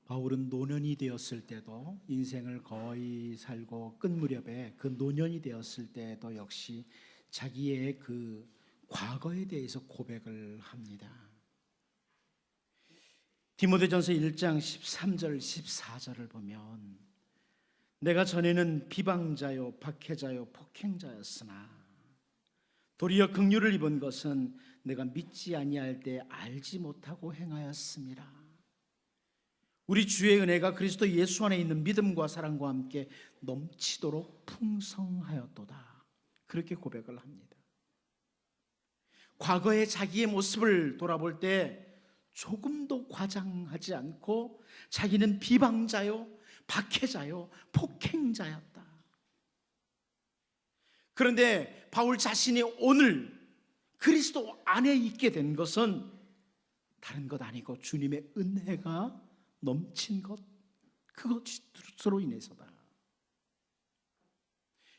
바울은 노년이 되었을 때도, 인생을 거의 살고 끝 무렵에 그 노년이 되었을 때도 역시 자기의 그 과거에 대해서 고백을 합니다. 디모데전서 1장 13절 14절을 보면, 내가 전에는 비방자요 박해자요 폭행자였으나 도리어 긍휼을 입은 것은 내가 믿지 아니할 때 알지 못하고 행하였음이라. 우리 주의 은혜가 그리스도 예수 안에 있는 믿음과 사랑과 함께 넘치도록 풍성하였도다. 그렇게 고백을 합니다. 과거의 자기의 모습을 돌아볼 때 조금도 과장하지 않고 자기는 비방자요 박해자요 폭행자였다. 그런데 바울 자신이 오늘 그리스도 안에 있게 된 것은 다른 것 아니고 주님의 은혜가 넘친 것, 그것으로 인해서다.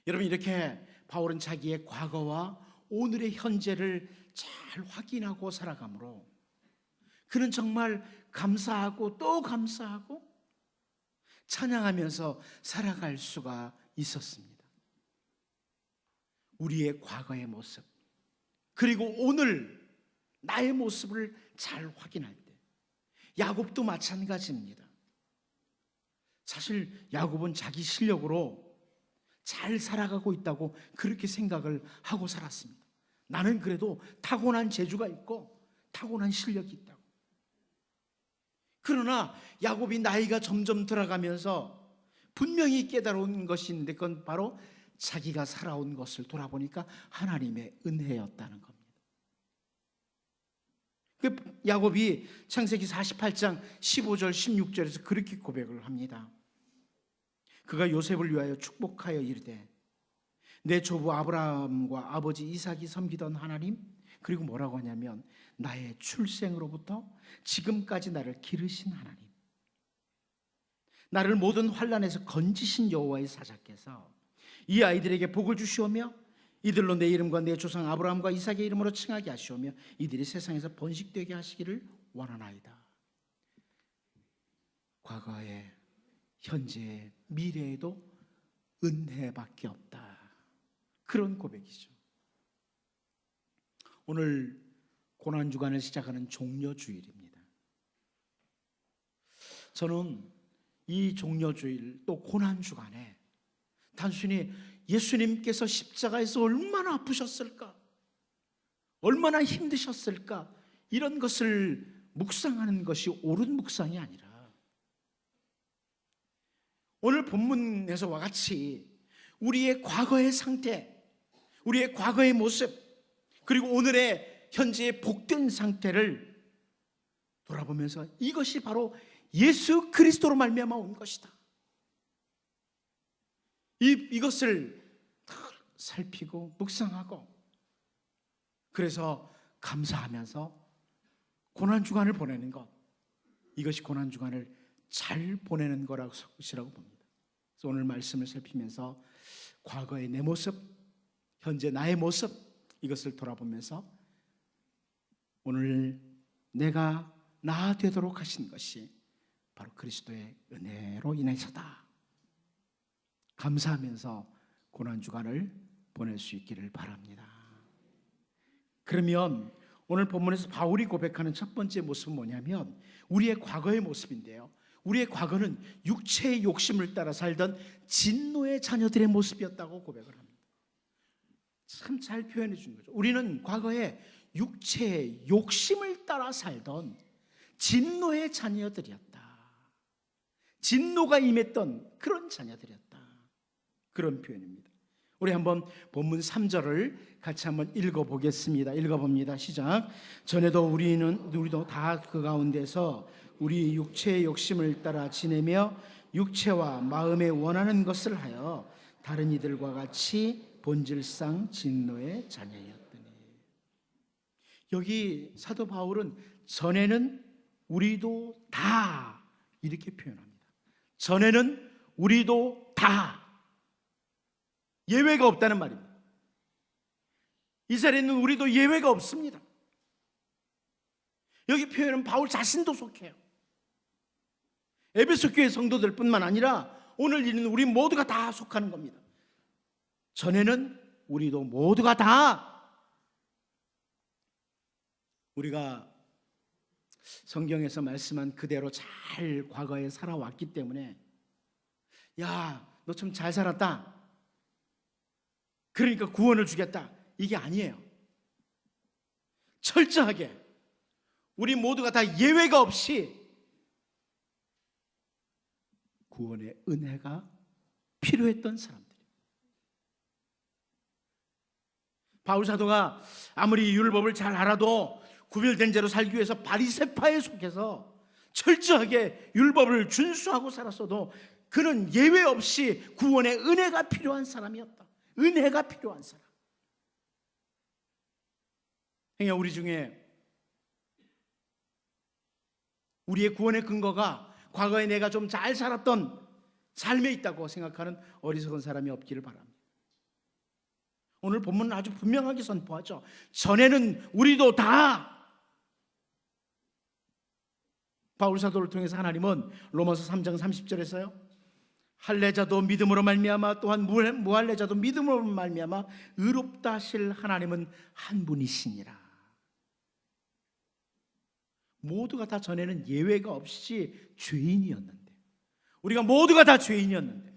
여러분, 이렇게 바울은 자기의 과거와 오늘의 현재를 잘 확인하고 살아가므로 그는 정말 감사하고 또 감사하고 찬양하면서 살아갈 수가 있었습니다. 우리의 과거의 모습, 그리고 오늘 나의 모습을 잘 확인할 때, 야곱도 마찬가지입니다. 사실 야곱은 자기 실력으로 잘 살아가고 있다고 그렇게 생각을 하고 살았습니다. 나는 그래도 타고난 재주가 있고 타고난 실력이 있다고. 그러나 야곱이 나이가 점점 들어가면서 분명히 깨달은 것이 있는데, 그건 바로 자기가 살아온 것을 돌아보니까 하나님의 은혜였다는 겁니다. 야곱이 창세기 48장 15절 16절에서 그렇게 고백을 합니다. 그가 요셉을 위하여 축복하여 이르되, 내 조부 아브라함과 아버지 이삭이 섬기던 하나님, 그리고 뭐라고 하냐면 나의 출생으로부터 지금까지 나를 기르신 하나님, 나를 모든 환난에서 건지신 여호와의 사자께서 이 아이들에게 복을 주시오며 이들로 내 이름과 내 조상 아브라함과 이삭의 이름으로 칭하게 하시오며 이들이 세상에서 번식되게 하시기를 원하나이다. 과거에, 현재에, 미래에도 은혜밖에 없다. 그런 고백이죠. 오늘 고난주간을 시작하는 종려주일입니다. 저는 이 종려주일 또 고난주간에 단순히 예수님께서 십자가에서 얼마나 아프셨을까, 얼마나 힘드셨을까, 이런 것을 묵상하는 것이 옳은 묵상이 아니라, 오늘 본문에서와 같이 우리의 과거의 상태, 우리의 과거의 모습, 그리고 오늘의 현재의 복된 상태를 돌아보면서 이것이 바로 예수 그리스도로 말미암아 온 것이다, 이것을 살피고 묵상하고, 그래서 감사하면서 고난주간을 보내는 것, 이것이 고난주간을 잘 보내는 거라고 봅니다. 그래서 오늘 말씀을 살피면서 과거의 내 모습, 현재 나의 모습, 이것을 돌아보면서 오늘 내가 나 되도록 하신 것이 바로 그리스도의 은혜로 인해서다, 감사하면서 고난주간을 보낼 수 있기를 바랍니다. 그러면 오늘 본문에서 바울이 고백하는 첫 번째 모습은 뭐냐면 우리의 과거의 모습인데요, 우리의 과거는 육체의 욕심을 따라 살던 진노의 자녀들의 모습이었다고 고백을 합니다. 참 잘 표현해 주는 거죠. 우리는 과거에 육체의 욕심을 따라 살던 진노의 자녀들이었다, 진노가 임했던 그런 자녀들이었다, 그런 표현입니다. 우리 한번 본문 3절을 같이 한번 읽어보겠습니다. 읽어봅니다. 시작. 전에도 우리도 다 그 가운데서 우리 육체의 욕심을 따라 지내며 육체와 마음에 원하는 것을 하여 다른 이들과 같이 본질상 진노의 자녀였더니. 여기 사도 바울은 전에는 우리도 다 이렇게 표현합니다. 전에는 우리도 다, 예외가 없다는 말입니다. 이 자리에는 우리도 예외가 없습니다. 여기 표현은 바울 자신도 속해요. 에베소 교회 성도들뿐만 아니라 오늘 있는 우리 모두가 다 속하는 겁니다. 전에는 우리도 모두가 다 우리가 성경에서 말씀한 그대로 잘 과거에 살아왔기 때문에 야, 너 좀 잘 살았다, 그러니까 구원을 주겠다, 이게 아니에요. 철저하게 우리 모두가 다 예외가 없이 구원의 은혜가 필요했던 사람들. 바울 사도가 아무리 율법을 잘 알아도 구별된 죄로 살기 위해서 바리새파에 속해서 철저하게 율법을 준수하고 살았어도 그는 예외 없이 구원의 은혜가 필요한 사람이었다. 은혜가 필요한 사람. 그러니까 우리 중에 우리의 구원의 근거가 과거에 내가 좀 잘 살았던 삶에 있다고 생각하는 어리석은 사람이 없기를 바랍니다. 오늘 본문은 아주 분명하게 선포하죠. 전에는 우리도 다, 바울 사도를 통해서 하나님은 로마서 3장 30절에서요, 할례자도 믿음으로 말미암아 또한 무할례자도 믿음으로 말미암아 의롭다 하실 하나님은 한 분이시니라. 모두가 다 전에는 예외가 없이 죄인이었는데, 우리가 모두가 다 죄인이었는데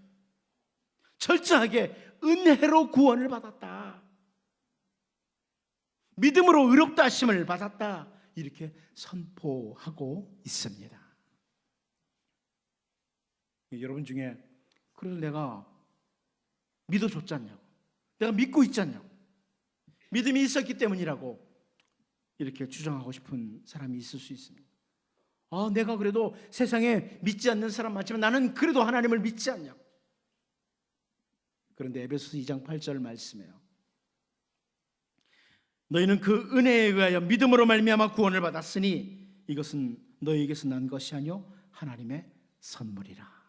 철저하게 은혜로 구원을 받았다, 믿음으로 의롭다 하심을 받았다, 이렇게 선포하고 있습니다. 여러분 중에 그래도 내가 믿어줬지 않냐고, 내가 믿고 있지 않냐고, 믿음이 있었기 때문이라고 이렇게 주장하고 싶은 사람이 있을 수 있습니다. 내가 그래도 세상에 믿지 않는 사람 많지만 나는 그래도 하나님을 믿지 않냐고. 그런데 에베소서 2장 8절 말씀이에요. 너희는 그 은혜에 의하여 믿음으로 말미암아 구원을 받았으니 이것은 너희에게서 난 것이 아니요 하나님의 선물이라.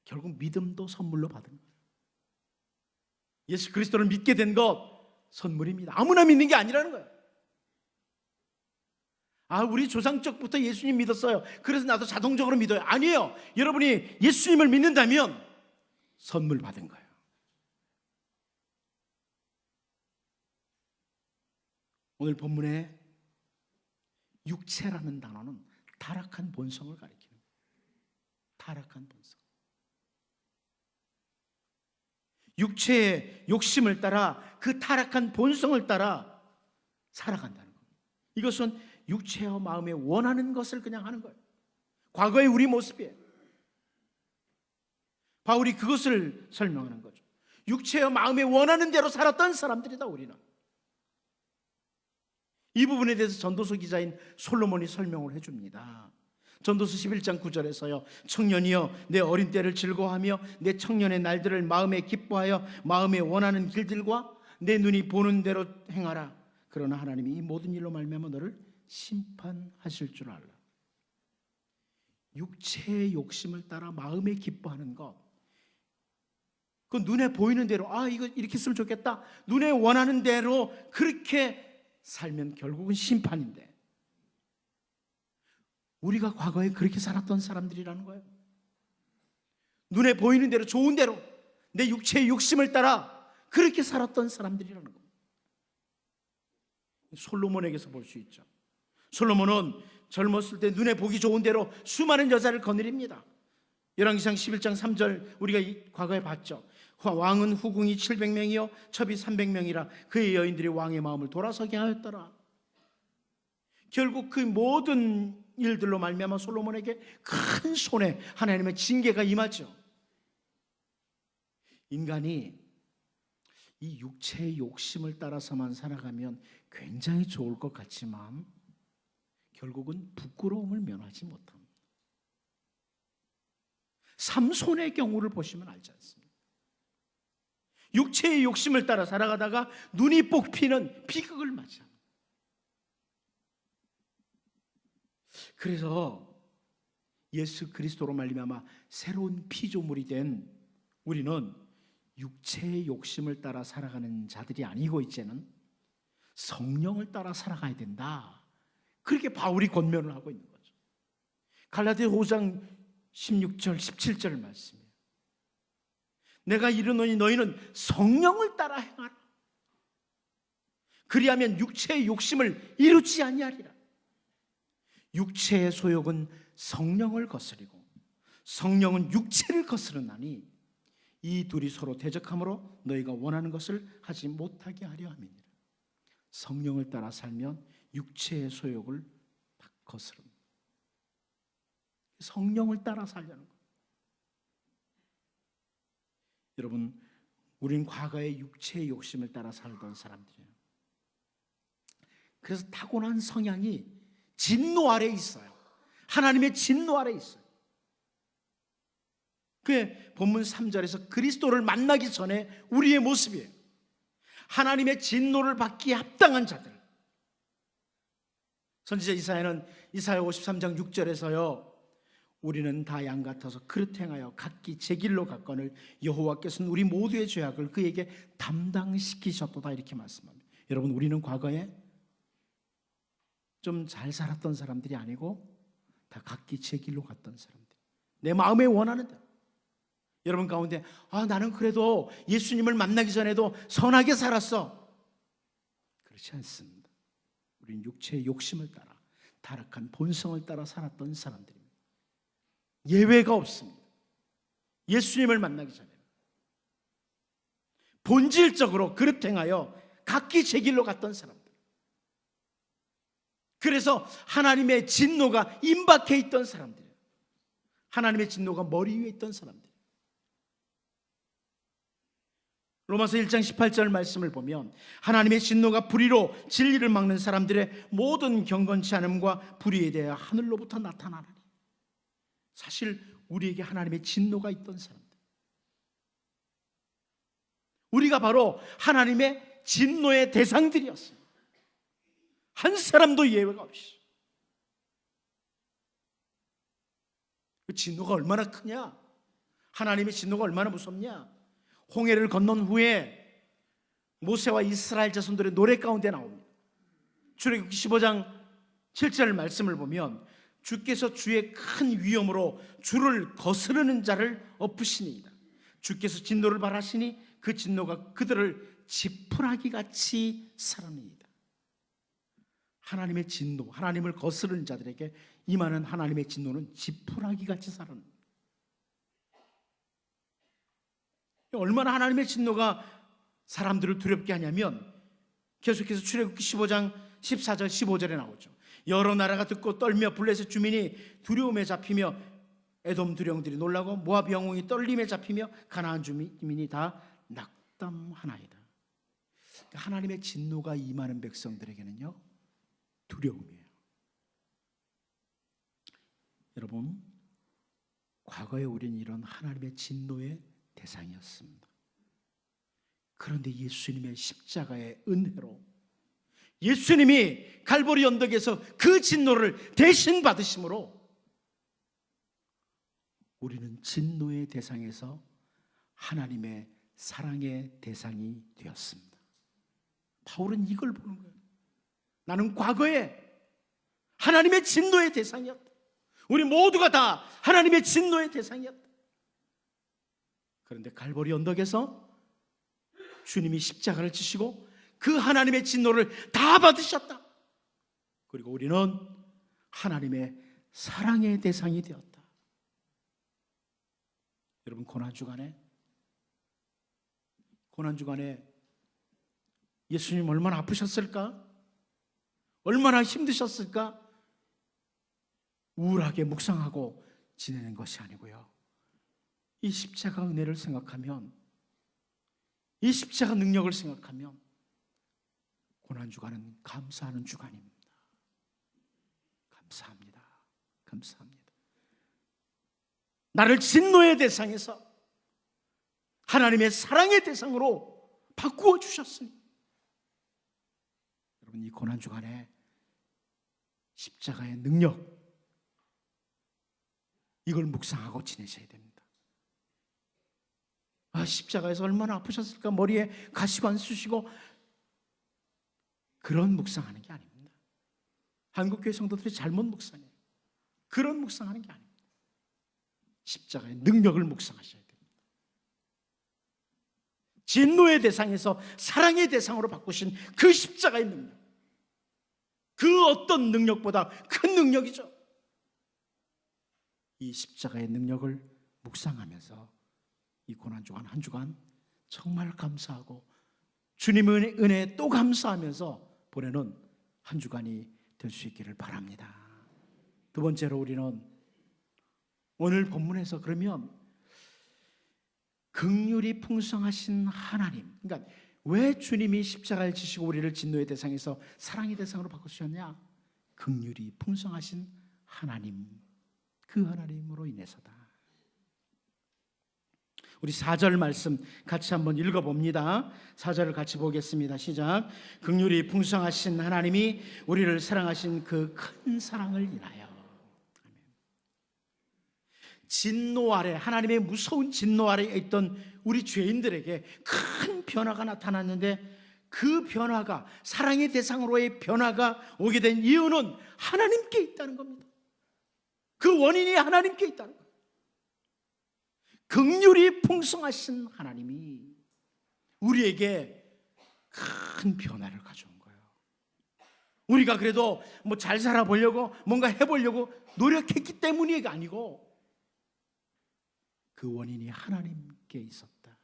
결국 믿음도 선물로 받은 거예요. 예수 그리스도를 믿게 된 것 선물입니다. 아무나 믿는 게 아니라는 거예요. 우리 조상 쪽부터 예수님 믿었어요, 그래서 나도 자동적으로 믿어요. 아니에요. 여러분이 예수님을 믿는다면 선물 받은 거예요. 오늘 본문에 육체라는 단어는 타락한 본성을 가리키는 거예요. 타락한 본성. 육체의 욕심을 따라, 그 타락한 본성을 따라 살아간다는 겁니다. 이것은 육체와 마음에 원하는 것을 그냥 하는 거예요. 과거의 우리 모습이에요. 바울이 그것을 설명하는 거죠. 육체와 마음에 원하는 대로 살았던 사람들이다, 우리는. 이 부분에 대해서 전도서 기자인 솔로몬이 설명을 해줍니다. 전도서 11장 9절에서요, 청년이여 내 어린 때를 즐거워하며 내 청년의 날들을 마음에 기뻐하여 마음에 원하는 길들과 내 눈이 보는 대로 행하라. 그러나 하나님이 이 모든 일로 말미암아 너를 심판하실 줄 알라. 육체의 욕심을 따라 마음에 기뻐하는 것, 그 눈에 보이는 대로 이거 이렇게 했으면 좋겠다, 눈에 원하는 대로 그렇게 살면 결국은 심판인데, 우리가 과거에 그렇게 살았던 사람들이라는 거예요. 눈에 보이는 대로, 좋은 대로 내 육체의 욕심을 따라 그렇게 살았던 사람들이라는 겁니다. 솔로몬에게서 볼 수 있죠. 솔로몬은 젊었을 때 눈에 보기 좋은 대로 수많은 여자를 거느립니다. 열왕기상 11장 3절 우리가 과거에 봤죠. 왕은 후궁이 700명이요 첩이 300명이라 그의 여인들이 왕의 마음을 돌아서게 하였더라. 결국 그 모든 일들로 말미암아 솔로몬에게 큰 손해, 하나님의 징계가 임하죠. 인간이 이 육체의 욕심을 따라서만 살아가면 굉장히 좋을 것 같지만 결국은 부끄러움을 면하지 못합니다. 삼손의 경우를 보시면 알지 않습니까? 육체의 욕심을 따라 살아가다가 눈이 뽑히는 비극을 맞이합니다. 그래서 예수 그리스도로 말미암아 새로운 피조물이 된 우리는 육체의 욕심을 따라 살아가는 자들이 아니고 이제는 성령을 따라 살아가야 된다. 그렇게 바울이 권면을 하고 있는 거죠. 갈라디아 5장 16절 17절 말씀이에요. 내가 이르노니 너희는 성령을 따라 행하라. 그리하면 육체의 욕심을 이루지 아니하리라. 육체의 소욕은 성령을 거스리고 성령은 육체를 거스르나니 이 둘이 서로 대적함으로 너희가 원하는 것을 하지 못하게 하려 함이니라. 성령을 따라 살면 육체의 소욕을 딱 거스릅니다. 성령을 따라 살려는 거예요. 여러분, 우린 과거의 육체의 욕심을 따라 살던 사람들이에요. 그래서 타고난 성향이 진노 아래에 있어요. 하나님의 진노 아래에 있어요. 그게 본문 3절에서 그리스도를 만나기 전에 우리의 모습이에요. 하나님의 진노를 받기에 합당한 자들. 선지자 이사야는 이사야 53장 6절에서요, 우리는 다 양 같아서 그릇 행하여 각기 제 길로 갔거늘 여호와께서는 우리 모두의 죄악을 그에게 담당시키셨도다, 이렇게 말씀합니다. 여러분, 우리는 과거에 좀 잘 살았던 사람들이 아니고 다 각기 제 길로 갔던 사람들, 내 마음에 원하는 대로. 여러분 가운데 나는 그래도 예수님을 만나기 전에도 선하게 살았어. 그렇지 않습니다. 우리는 육체의 욕심을 따라, 타락한 본성을 따라 살았던 사람들입니다. 예외가 없습니다. 예수님을 만나기 전에 본질적으로 그릇 행하여 각기 제 길로 갔던 사람들. 그래서 하나님의 진노가 임박해 있던 사람들이에요. 하나님의 진노가 머리 위에 있던 사람들. 로마서 1장 18절 말씀을 보면 하나님의 진노가 불의로 진리를 막는 사람들의 모든 경건치 않음과 불의에 대해 하늘로부터 나타나나니. 사실 우리에게 하나님의 진노가 있던 사람들, 우리가 바로 하나님의 진노의 대상들이었어요. 한 사람도 예외가 없이. 그 진노가 얼마나 크냐, 하나님의 진노가 얼마나 무섭냐. 홍해를 건넌 후에 모세와 이스라엘 자손들의 노래 가운데 나옵니다. 출애굽기 15장 7절 말씀을 보면 주께서 주의 큰 위엄으로 주를 거스르는 자를 엎으시니이다. 주께서 진노를 발하시니 그 진노가 그들을 지푸라기 같이 살았니이다. 하나님의 진노, 하나님을 거스르는 자들에게 임하는 하나님의 진노는 지푸라기 같이 살았습니다. 얼마나 하나님의 진노가 사람들을 두렵게 하냐면 계속해서 출애굽기 15장 14절 15절에 나오죠. 여러 나라가 듣고 떨며 블레셋 주민이 두려움에 잡히며 에돔 두령들이 놀라고 모압 영웅이 떨림에 잡히며 가나안 주민이 다 낙담하나이다. 하나님의 진노가 임하는 백성들에게는요, 두려움이에요. 여러분, 과거에 우리는 이런 하나님의 진노의 대상이었습니다. 그런데 예수님의 십자가의 은혜로 예수님이 갈보리 언덕에서 그 진노를 대신 받으심으로 우리는 진노의 대상에서 하나님의 사랑의 대상이 되었습니다. 바울은 이걸 보는 거예요. 나는 과거에 하나님의 진노의 대상이었다. 우리 모두가 다 하나님의 진노의 대상이었다. 그런데 갈보리 언덕에서 주님이 십자가를 지시고 그 하나님의 진노를 다 받으셨다. 그리고 우리는 하나님의 사랑의 대상이 되었다. 여러분, 고난주간에 예수님 얼마나 아프셨을까? 얼마나 힘드셨을까? 우울하게 묵상하고 지내는 것이 아니고요, 이 십자가 은혜를 생각하면, 이 십자가 능력을 생각하면 고난주간은 감사하는 주간입니다. 감사합니다. 감사합니다. 나를 진노의 대상에서 하나님의 사랑의 대상으로 바꾸어 주셨으니, 여러분, 이 고난주간에 십자가의 능력, 이걸 묵상하고 지내셔야 됩니다. 십자가에서 얼마나 아프셨을까? 머리에 가시관 쓰시고 그런 묵상하는 게 아닙니다. 한국교회 성도들이 잘못 묵상해요. 그런 묵상하는 게 아닙니다. 십자가의 능력을 묵상하셔야 됩니다. 진노의 대상에서 사랑의 대상으로 바꾸신 그 십자가의 능력, 그 어떤 능력보다 큰 능력이죠. 이 십자가의 능력을 묵상하면서 이 고난주간 한 주간 정말 감사하고 주님의 은혜에 또 감사하면서 보내는 한 주간이 될 수 있기를 바랍니다. 두 번째로 우리는 오늘 본문에서 그러면 긍휼이 풍성하신 하나님, 그러니까 왜 주님이 십자가를 지시고 우리를 진노의 대상에서 사랑의 대상으로 바꾸셨냐? 긍휼이 풍성하신 하나님, 그 하나님으로 인해서다. 우리 4절 말씀 같이 한번 읽어봅니다. 4절을 같이 보겠습니다. 시작. 긍휼이 풍성하신 하나님이 우리를 사랑하신 그 큰 사랑을 인하여. 진노 아래, 하나님의 무서운 진노 아래에 있던 우리 죄인들에게 큰 변화가 나타났는데, 그 변화가, 사랑의 대상으로의 변화가 오게 된 이유는 하나님께 있다는 겁니다. 그 원인이 하나님께 있다는 거예요. 긍휼이 풍성하신 하나님이 우리에게 큰 변화를 가져온 거예요. 우리가 그래도 뭐 잘 살아보려고 뭔가 해보려고 노력했기 때문이 아니고, 그 원인이 하나님께 있었다.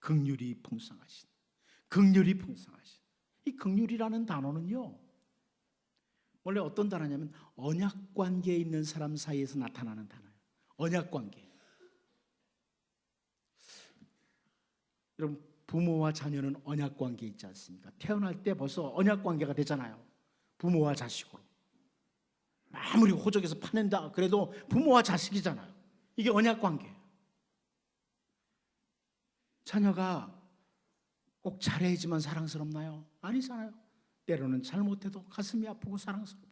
긍휼이 풍성하신, 긍휼이 풍성하신. 이 긍휼이라는 단어는요, 원래 어떤 단어냐면 언약 관계에 있는 사람 사이에서 나타나는 단어예요. 언약 관계. 여러분, 부모와 자녀는 언약 관계 있지 않습니까? 태어날 때 벌써 언약 관계가 되잖아요. 부모와 자식으로. 아무리 호적에서 파낸다 그래도 부모와 자식이잖아요. 이게 언약 관계예요. 자녀가 꼭 잘해야지만 사랑스럽나요? 아니잖아요. 때로는 잘못해도 가슴이 아프고 사랑스럽고.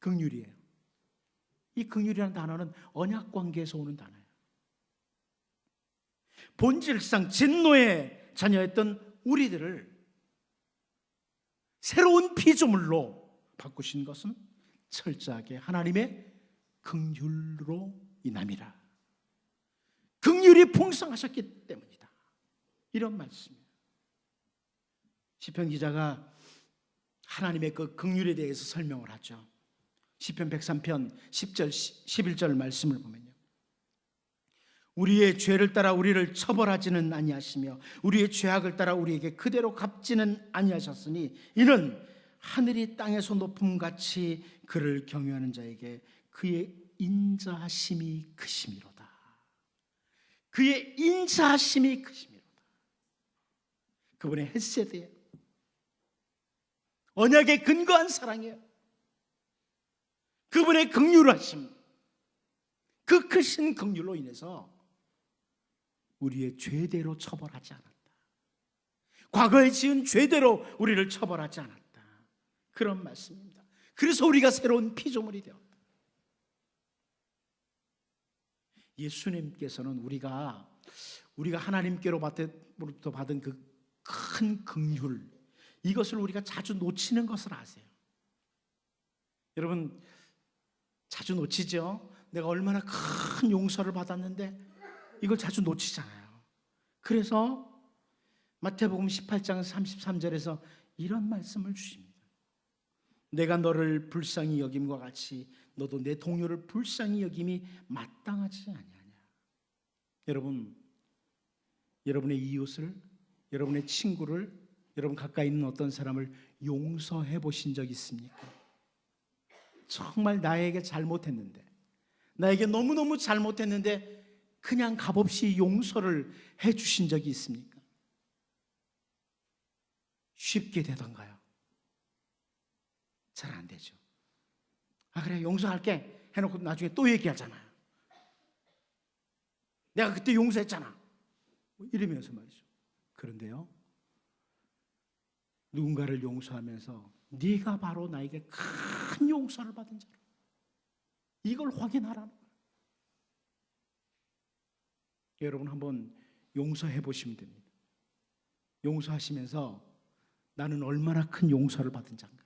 긍휼이에요. 이 긍휼이라는 단어는 언약 관계에서 오는 단어예요. 본질상 진노의 자녀였던 우리들을 새로운 피조물로 바꾸신 것은 철저하게 하나님의 긍휼로 인함이라. 긍휼이 풍성하셨기 때문이다. 이런 말씀이에요. 시편 기자가 하나님의 그 긍휼에 대해서 설명을 하죠. 시편 103편 10절 11절 말씀을 보면요, 우리의 죄를 따라 우리를 처벌하지는 아니하시며 우리의 죄악을 따라 우리에게 그대로 갚지는 아니하셨으니 이는 하늘이 땅에서 높음같이 그를 경외하는 자에게 그의 인자하심이 크심이로다. 그의 인자하심이 크심이로다. 그분의 헤세드예요. 언약에 근거한 사랑이에요. 그분의 긍휼하심, 그 크신 긍휼로 인해서 우리의 죄대로 처벌하지 않았다. 과거에 지은 죄대로 우리를 처벌하지 않았다. 그런 말씀입니다. 그래서 우리가 새로운 피조물이 되었다. 예수님께서는 우리가 하나님께로부터 받은 그 큰 긍휼, 이것을 우리가 자주 놓치는 것을 아세요. 여러분, 자주 놓치죠? 내가 얼마나 큰 용서를 받았는데 이걸 자주 놓치잖아요. 그래서 마태복음 18장 33절에서 이런 말씀을 주십니다. 내가 너를 불쌍히 여김과 같이 너도 내 동료를 불쌍히 여김이 마땅하지 아니하냐. 여러분, 여러분의 이웃을, 여러분의 친구를, 여러분 가까이 있는 어떤 사람을 용서해 보신 적 있습니까? 정말 나에게 잘못했는데, 나에게 너무너무 잘못했는데 그냥 값없이 용서를 해 주신 적이 있습니까? 쉽게 되던가요? 잘 안 되죠. 아, 그래, 용서할게 해놓고 나중에 또 얘기하잖아요. 내가 그때 용서했잖아, 이러면서 말이죠. 그런데요, 누군가를 용서하면서 네가 바로 나에게 큰 용서를 받은 자라, 이걸 확인하라는 거예요. 여러분 한번 용서해 보시면 됩니다. 용서하시면서 나는 얼마나 큰 용서를 받은 자인가,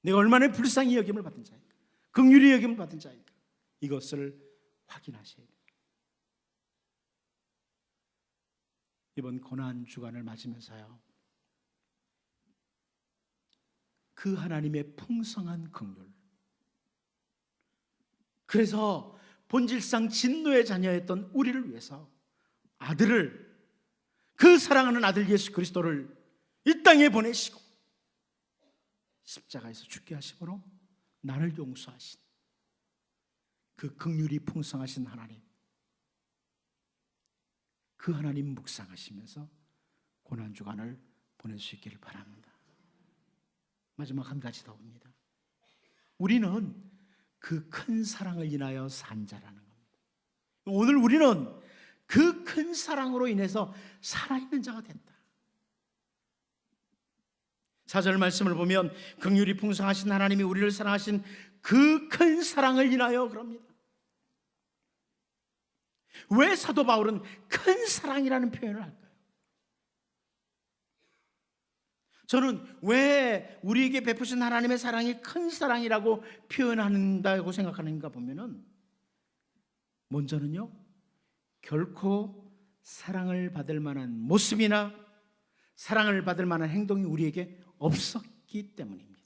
내가 얼마나 불쌍히 여김을 받은 자인가, 긍휼히 여김을 받은 자인가? 이것을 확인하셔야 돼요. 이번 고난 주간을 맞으면서요, 그 하나님의 풍성한 긍휼, 그래서 본질상 진노의 자녀였던 우리를 위해서 아들을, 그 사랑하는 아들 예수 그리스도를 이 땅에 보내시고 십자가에서 죽게 하심으로 나를 용서하신 그 긍휼이 풍성하신 하나님, 그 하나님 묵상하시면서 고난주간을 보낼 수 있기를 바랍니다. 마지막 한 가지 더 옵니다. 우리는 그 큰 사랑을 인하여 산 자라는 겁니다. 오늘 우리는 그 큰 사랑으로 인해서 살아있는 자가 됐다. 4절 말씀을 보면 긍휼이 풍성하신 하나님이 우리를 사랑하신 그 큰 사랑을 인하여 그럽니다. 왜 사도 바울은 큰 사랑이라는 표현을 할까요? 저는 왜 우리에게 베푸신 하나님의 사랑이 큰 사랑이라고 표현한다고 생각하는가 보면은, 먼저는요, 결코 사랑을 받을 만한 모습이나 사랑을 받을 만한 행동이 우리에게 없었기 때문입니다.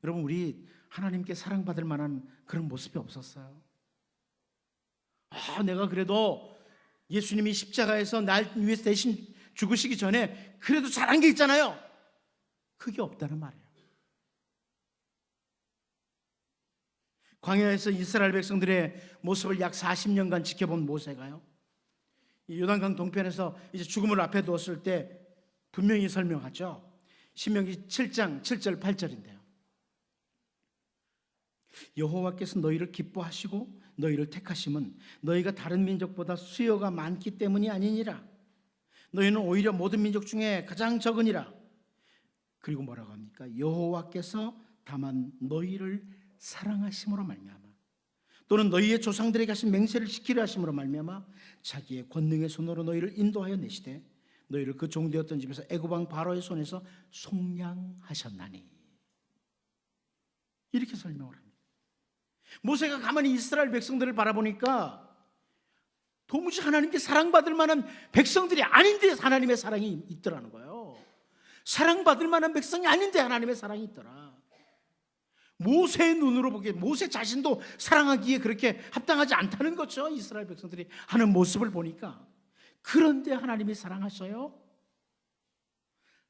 여러분, 우리 하나님께 사랑받을 만한 그런 모습이 없었어요. 내가 그래도 예수님이 십자가에서 날 위해서 대신 죽으시기 전에 그래도 잘한 게 있잖아요. 그게 없다는 말이에요. 광야에서 이스라엘 백성들의 모습을 약 40년간 지켜본 모세가요, 이 요단강 동편에서 이제 죽음을 앞에 두었을 때 분명히 설명하죠. 신명기 7장 7절 8절인데요. 여호와께서 너희를 기뻐하시고 너희를 택하심은 너희가 다른 민족보다 수요가 많기 때문이 아니니라. 너희는 오히려 모든 민족 중에 가장 적으니라. 그리고 뭐라고 합니까? 여호와께서 다만 너희를 사랑하심으로 말미암아, 또는 너희의 조상들에게 하신 맹세를 지키려 하심으로 말미암아 자기의 권능의 손으로 너희를 인도하여 내시되 너희를 그 종되었던 집에서 애굽 왕 바로의 손에서 속량하셨나니. 이렇게 설명을 합니다. 모세가 가만히 이스라엘 백성들을 바라보니까 도무지 하나님께 사랑받을 만한 백성들이 아닌데 하나님의 사랑이 있더라는 거예요. 사랑받을 만한 백성이 아닌데 하나님의 사랑이 있더라. 모세의 눈으로 보기에 모세 자신도 사랑하기에 그렇게 합당하지 않다는 거죠. 이스라엘 백성들이 하는 모습을 보니까. 그런데 하나님이 사랑하셔요?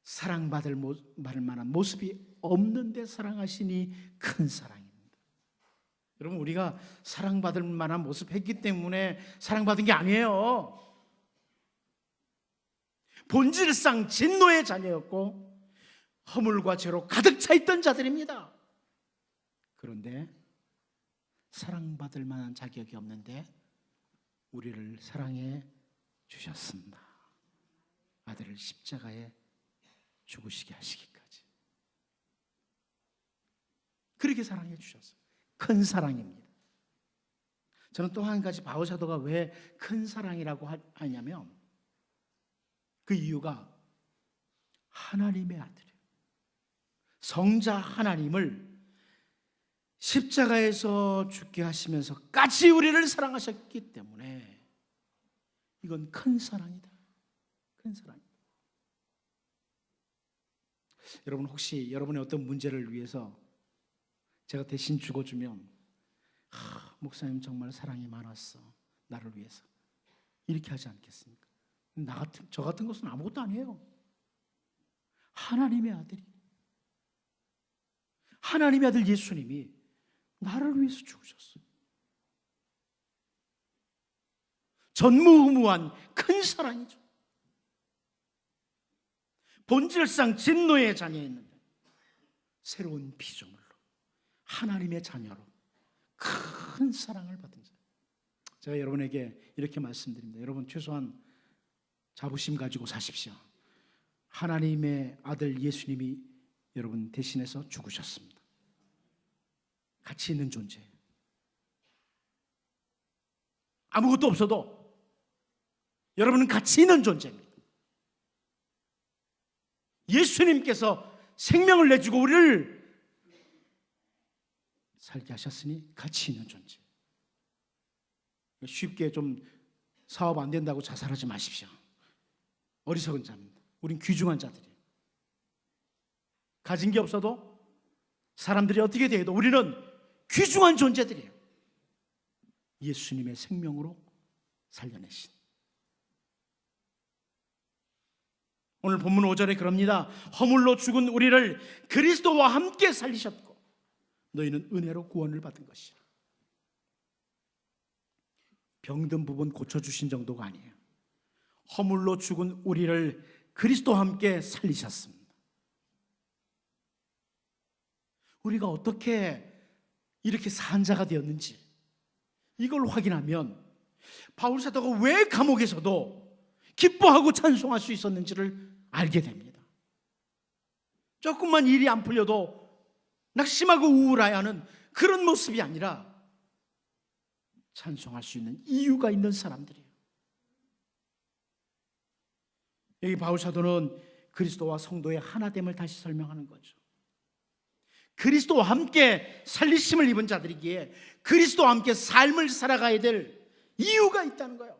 사랑받을 만한 모습이 없는데 사랑하시니 큰 사랑입니다. 여러분, 우리가 사랑받을 만한 모습 했기 때문에 사랑받은 게 아니에요. 본질상 진노의 자녀였고 허물과 죄로 가득 차 있던 자들입니다. 그런데 사랑받을 만한 자격이 없는데 우리를 사랑해 주셨습니다. 아들을 십자가에 죽으시게 하시기까지. 그렇게 사랑해 주셨어요. 큰 사랑입니다. 저는 또 한 가지 바울 사도가 왜 큰 사랑이라고 하냐면, 그 이유가 하나님의 아들이에요. 성자 하나님을 십자가에서 죽게 하시면서까지 우리를 사랑하셨기 때문에 이건 큰 사랑이다. 큰 사랑이다. 여러분, 혹시 여러분의 어떤 문제를 위해서 제가 대신 죽어주면, 목사님 정말 사랑이 많았어, 나를 위해서, 이렇게 하지 않겠습니까? 저 같은 것은 아무것도 아니에요. 하나님의 아들이, 하나님의 아들 예수님이 나를 위해서 죽으셨어요. 전무후무한 큰 사랑이죠. 본질상 진노의 자녀였는데 새로운 피조물로 하나님의 자녀로 큰 사랑을 받은 자. 제가 여러분에게 이렇게 말씀드립니다. 여러분, 최소한 자부심 가지고 사십시오. 하나님의 아들 예수님이 여러분 대신해서 죽으셨습니다. 가치 있는 존재예요. 아무것도 없어도 여러분은 가치 있는 존재입니다. 예수님께서 생명을 내주고 우리를 살게 하셨으니 가치 있는 존재. 쉽게 좀 사업 안 된다고 자살하지 마십시오. 어리석은 자입니다. 우린 귀중한 자들이에요. 가진 게 없어도 사람들이 어떻게 대해도 우리는 귀중한 존재들이에요. 예수님의 생명으로 살려내신. 오늘 본문 5절에 그럽니다. 허물로 죽은 우리를 그리스도와 함께 살리셨고 너희는 은혜로 구원을 받은 것이라. 병든 부분 고쳐주신 정도가 아니에요. 허물로 죽은 우리를 그리스도와 함께 살리셨습니다. 우리가 어떻게 이렇게 산 자가 되었는지 이걸 확인하면 바울 사도가 왜 감옥에서도 기뻐하고 찬송할 수 있었는지를 알게 됩니다. 조금만 일이 안 풀려도 낙심하고 우울해하는 그런 모습이 아니라 찬송할 수 있는 이유가 있는 사람들이에요. 여기 바울 사도는 그리스도와 성도의 하나됨을 다시 설명하는 거죠. 그리스도와 함께 살리심을 입은 자들이기에 그리스도와 함께 삶을 살아가야 될 이유가 있다는 거예요.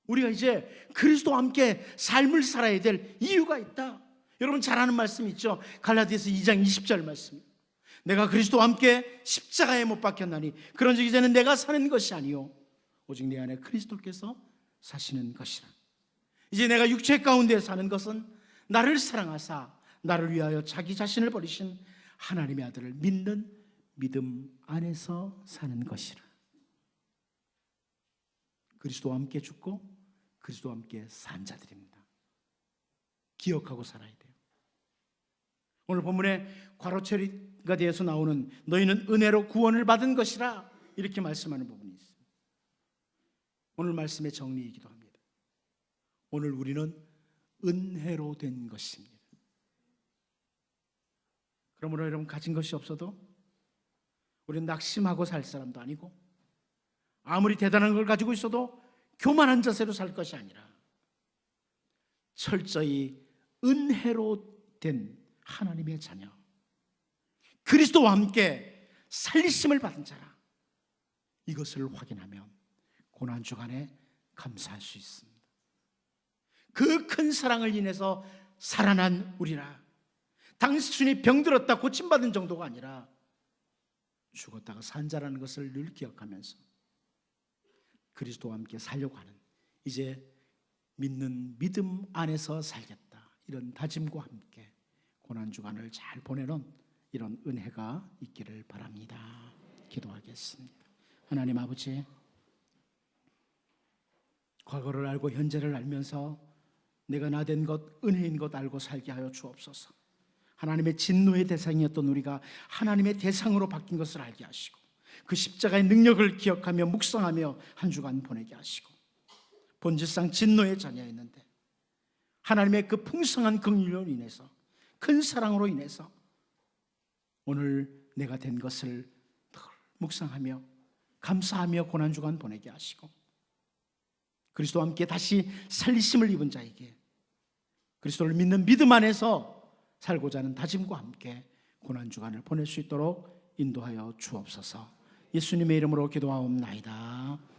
우리가 이제 그리스도와 함께 삶을 살아야 될 이유가 있다. 여러분 잘 아는 말씀 있죠? 갈라디아서 2장 20절 말씀. 내가 그리스도와 함께 십자가에 못 박혔나니 그런즉 이제는 내가 사는 것이 아니요 오직 내 안에 그리스도께서 사시는 것이라. 이제 내가 육체 가운데 사는 것은 나를 사랑하사 나를 위하여 자기 자신을 버리신 하나님의 아들을 믿는 믿음 안에서 사는 것이라. 그리스도와 함께 죽고 그리스도와 함께 산 자들입니다. 기억하고 살아야 돼요. 오늘 본문에 괄호처리가 되어서 나오는 너희는 은혜로 구원을 받은 것이라 이렇게 말씀하는 부분이 있습니다. 오늘 말씀의 정리이기도 합니다. 오늘 우리는 은혜로 된 것입니다. 그러므로 여러분 가진 것이 없어도 우리는 낙심하고 살 사람도 아니고 아무리 대단한 걸 가지고 있어도 교만한 자세로 살 것이 아니라 철저히 은혜로 된 하나님의 자녀, 그리스도와 함께 살리심을 받은 자라. 이것을 확인하면 고난주간에 감사할 수 있습니다. 그 큰 사랑을 인해서 살아난 우리라. 당신이 병들었다 고침받은 정도가 아니라 죽었다가 산 자라는 것을 늘 기억하면서 그리스도와 함께 살려고 하는, 이제 믿는 믿음 안에서 살겠다, 이런 다짐과 함께 고난주간을 잘 보내는 이런 은혜가 있기를 바랍니다. 기도하겠습니다. 하나님 아버지, 과거를 알고 현재를 알면서 내가 나 된 것, 은혜인 것 알고 살게 하여 주옵소서. 하나님의 진노의 대상이었던 우리가 하나님의 대상으로 바뀐 것을 알게 하시고 그 십자가의 능력을 기억하며 묵상하며 한 주간 보내게 하시고, 본질상 진노의 자녀였는데 하나님의 그 풍성한 긍휼로 인해서, 큰 사랑으로 인해서 오늘 내가 된 것을 늘 묵상하며 감사하며 고난주간 보내게 하시고, 그리스도와 함께 다시 살리심을 입은 자에게 그리스도를 믿는 믿음 안에서 살고자 하는 다짐과 함께 고난주간을 보낼 수 있도록 인도하여 주옵소서. 예수님의 이름으로 기도하옵나이다.